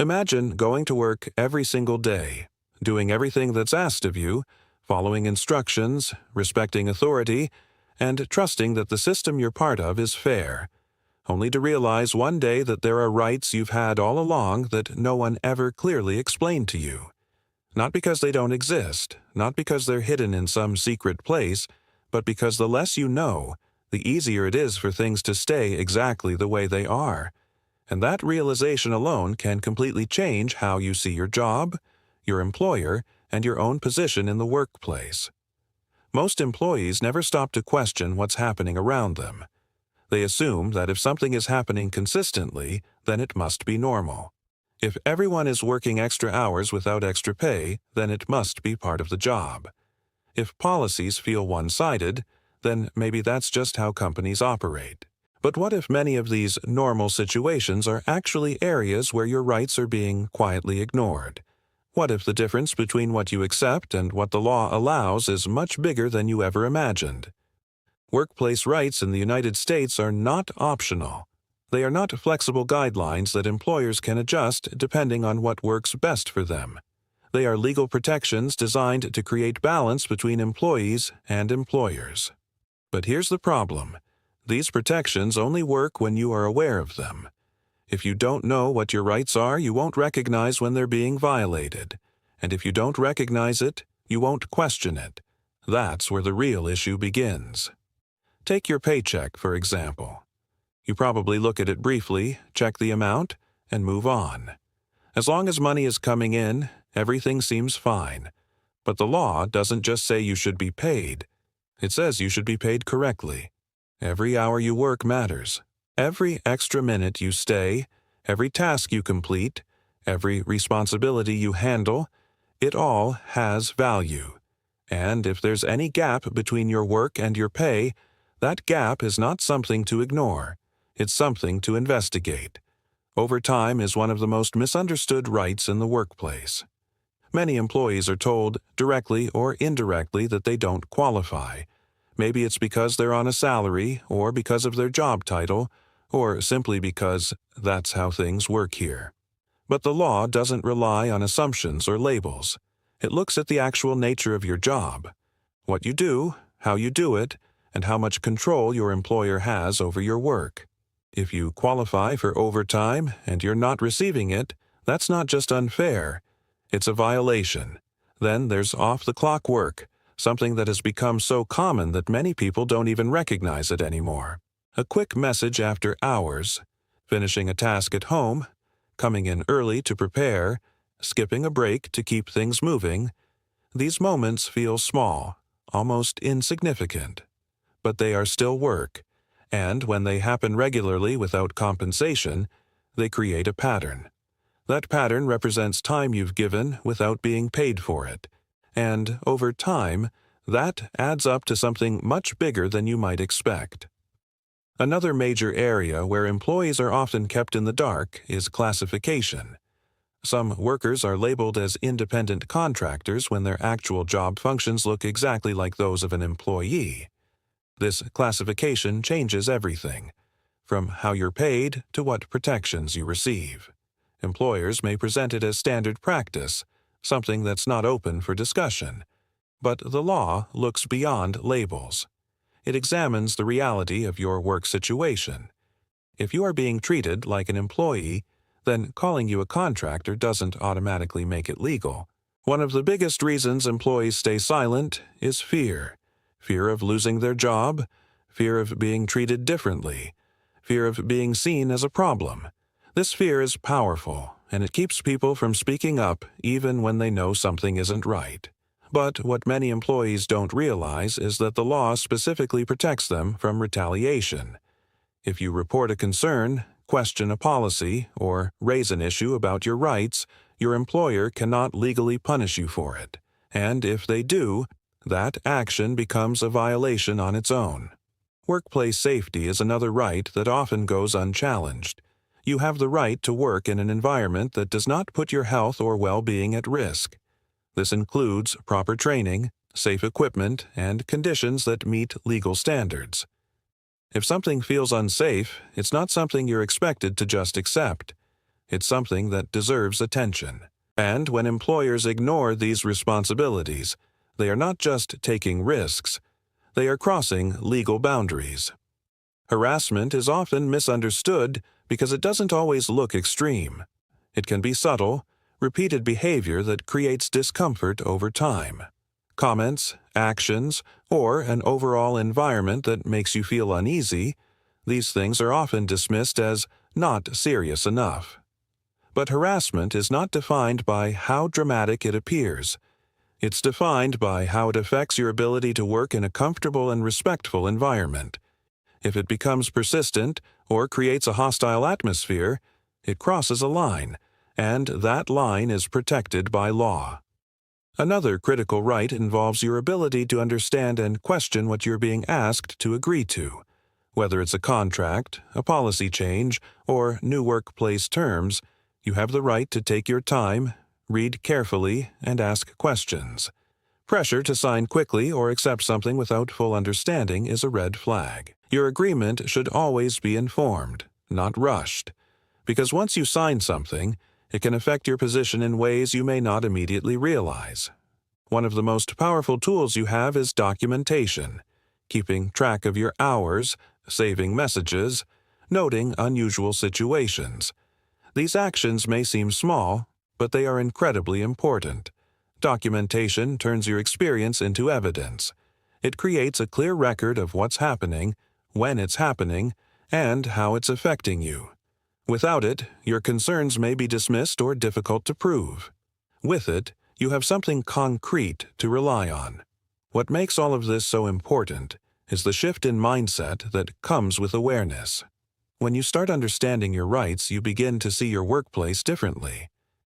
Imagine going to work every single day, doing everything that's asked of you, following instructions, respecting authority, and trusting that the system you're part of is fair, only to realize one day that there are rights you've had all along that no one ever clearly explained to you. Not because they don't exist, not because they're hidden in some secret place, but because the less you know, the easier it is for things to stay exactly the way they are. And that realization alone can completely change how you see your job, your employer, and your own position in the workplace. Most employees never stop to question what's happening around them. They assume that if something is happening consistently, then it must be normal. If everyone is working extra hours without extra pay, then it must be part of the job. If policies feel one-sided, then maybe that's just how companies operate. But what if many of these normal situations are actually areas where your rights are being quietly ignored? What if the difference between what you accept and what the law allows is much bigger than you ever imagined? Workplace rights in the United States are not optional. They are not flexible guidelines that employers can adjust depending on what works best for them. They are legal protections designed to create balance between employees and employers. But here's the problem. These protections only work when you are aware of them. If you don't know what your rights are, you won't recognize when they're being violated. And if you don't recognize it, you won't question it. That's where the real issue begins. Take your paycheck, for example. You probably look at it briefly, check the amount, and move on. As long as money is coming in, everything seems fine. But the law doesn't just say you should be paid. It says you should be paid correctly. Every hour you work matters. Every extra minute you stay, every task you complete, every responsibility you handle, it all has value. And if there's any gap between your work and your pay, that gap is not something to ignore. It's something to investigate. Overtime is one of the most misunderstood rights in the workplace. Many employees are told, directly or indirectly, that they don't qualify. Maybe it's because they're on a salary, or because of their job title, or simply because that's how things work here. But the law doesn't rely on assumptions or labels. It looks at the actual nature of your job, what you do, how you do it, and how much control your employer has over your work. If you qualify for overtime and you're not receiving it, that's not just unfair, it's a violation. Then there's off-the-clock work, something that has become so common that many people don't even recognize it anymore. A quick message after hours, finishing a task at home, coming in early to prepare, skipping a break to keep things moving. These moments feel small, almost insignificant. But they are still work, and when they happen regularly without compensation, they create a pattern. That pattern represents time you've given without being paid for it. And over time, that adds up to something much bigger than you might expect. Another major area where employees are often kept in the dark is classification. Some workers are labeled as independent contractors when their actual job functions look exactly like those of an employee. This classification changes everything, from how you're paid to what protections you receive. Employers may present it as standard practice, something that's not open for discussion. But the law looks beyond labels. It examines the reality of your work situation. If you are being treated like an employee, then calling you a contractor doesn't automatically make it legal. One of the biggest reasons employees stay silent is fear. Fear of losing their job, fear of being treated differently, fear of being seen as a problem. This fear is powerful, and it keeps people from speaking up even when they know something isn't right. But what many employees don't realize is that the law specifically protects them from retaliation. If you report a concern, question a policy, or raise an issue about your rights, your employer cannot legally punish you for it. And if they do, that action becomes a violation on its own. Workplace safety is another right that often goes unchallenged. You have the right to work in an environment that does not put your health or well-being at risk. This includes proper training, safe equipment, and conditions that meet legal standards. If something feels unsafe, it's not something you're expected to just accept. It's something that deserves attention. And when employers ignore these responsibilities, they are not just taking risks, they are crossing legal boundaries. Harassment is often misunderstood because it doesn't always look extreme. It can be subtle, repeated behavior that creates discomfort over time. Comments, actions, or an overall environment that makes you feel uneasy, these things are often dismissed as not serious enough. But harassment is not defined by how dramatic it appears. It's defined by how it affects your ability to work in a comfortable and respectful environment. If it becomes persistent or creates a hostile atmosphere, it crosses a line, and that line is protected by law. Another critical right involves your ability to understand and question what you're being asked to agree to. Whether it's a contract, a policy change, or new workplace terms, you have the right to take your time, read carefully, and ask questions. Pressure to sign quickly or accept something without full understanding is a red flag. Your agreement should always be informed, not rushed, because once you sign something, it can affect your position in ways you may not immediately realize. One of the most powerful tools you have is documentation, keeping track of your hours, saving messages, noting unusual situations. These actions may seem small, but they are incredibly important. Documentation turns your experience into evidence. It creates a clear record of what's happening, when it's happening, and how it's affecting you. Without it, your concerns may be dismissed or difficult to prove. With it, you have something concrete to rely on. What makes all of this so important is the shift in mindset that comes with awareness. When you start understanding your rights, you begin to see your workplace differently.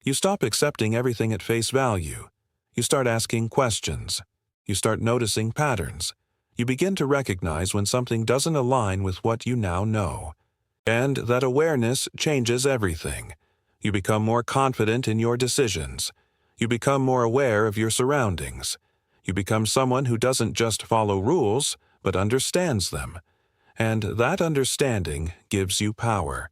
You stop accepting everything at face value. You start asking questions. You start noticing patterns. You begin to recognize when something doesn't align with what you now know. And that awareness changes everything. You become more confident in your decisions. You become more aware of your surroundings. You become someone who doesn't just follow rules, but understands them. And that understanding gives you power.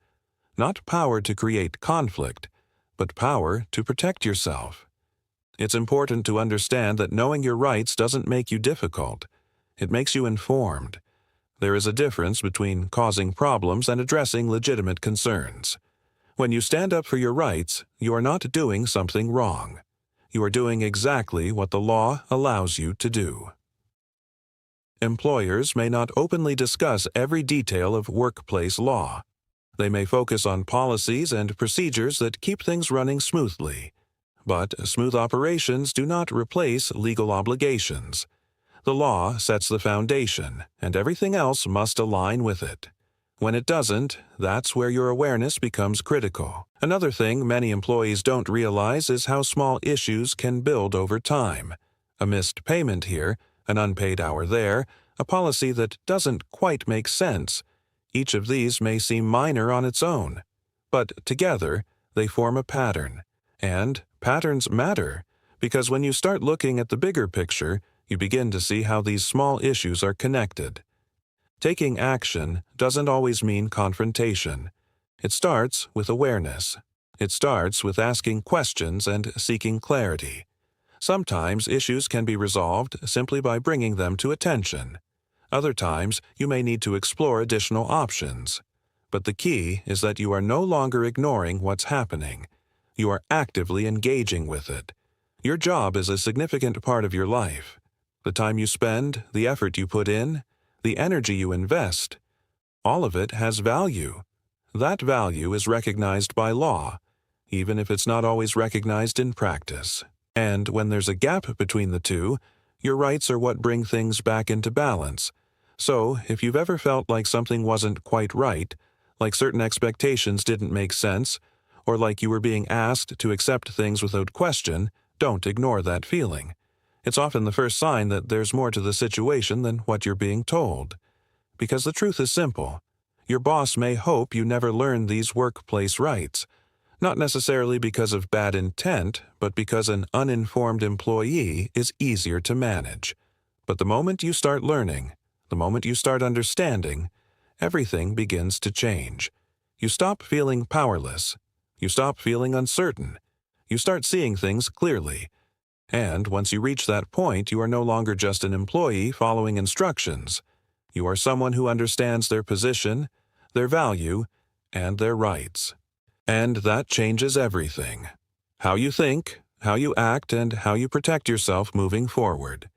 Not power to create conflict, but power to protect yourself. It's important to understand that knowing your rights doesn't make you difficult. It makes you informed. There is a difference between causing problems and addressing legitimate concerns. When you stand up for your rights, you are not doing something wrong. You are doing exactly what the law allows you to do. Employers may not openly discuss every detail of workplace law. They may focus on policies and procedures that keep things running smoothly. But smooth operations do not replace legal obligations. The law sets the foundation, and everything else must align with it. When it doesn't, that's where your awareness becomes critical. Another thing many employees don't realize is how small issues can build over time. A missed payment here, an unpaid hour there, a policy that doesn't quite make sense. Each of these may seem minor on its own, but together they form a pattern. And patterns matter, because when you start looking at the bigger picture, you begin to see how these small issues are connected. Taking action doesn't always mean confrontation. It starts with awareness. It starts with asking questions and seeking clarity. Sometimes issues can be resolved simply by bringing them to attention. Other times, you may need to explore additional options. But the key is that you are no longer ignoring what's happening. You are actively engaging with it. Your job is a significant part of your life. The time you spend, the effort you put in, the energy you invest, all of it has value. That value is recognized by law, even if it's not always recognized in practice. And when there's a gap between the two, your rights are what bring things back into balance. So, if you've ever felt like something wasn't quite right, like certain expectations didn't make sense, or like you were being asked to accept things without question, don't ignore that feeling. It's often the first sign that there's more to the situation than what you're being told. Because the truth is simple. Your boss may hope you never learn these workplace rights, not necessarily because of bad intent, but because an uninformed employee is easier to manage. But the moment you start learning, the moment you start understanding, everything begins to change. You stop feeling powerless. You stop feeling uncertain. You start seeing things clearly. And once you reach that point, you are no longer just an employee following instructions. You are someone who understands their position, their value, and their rights. And that changes everything. How you think, how you act, and how you protect yourself moving forward.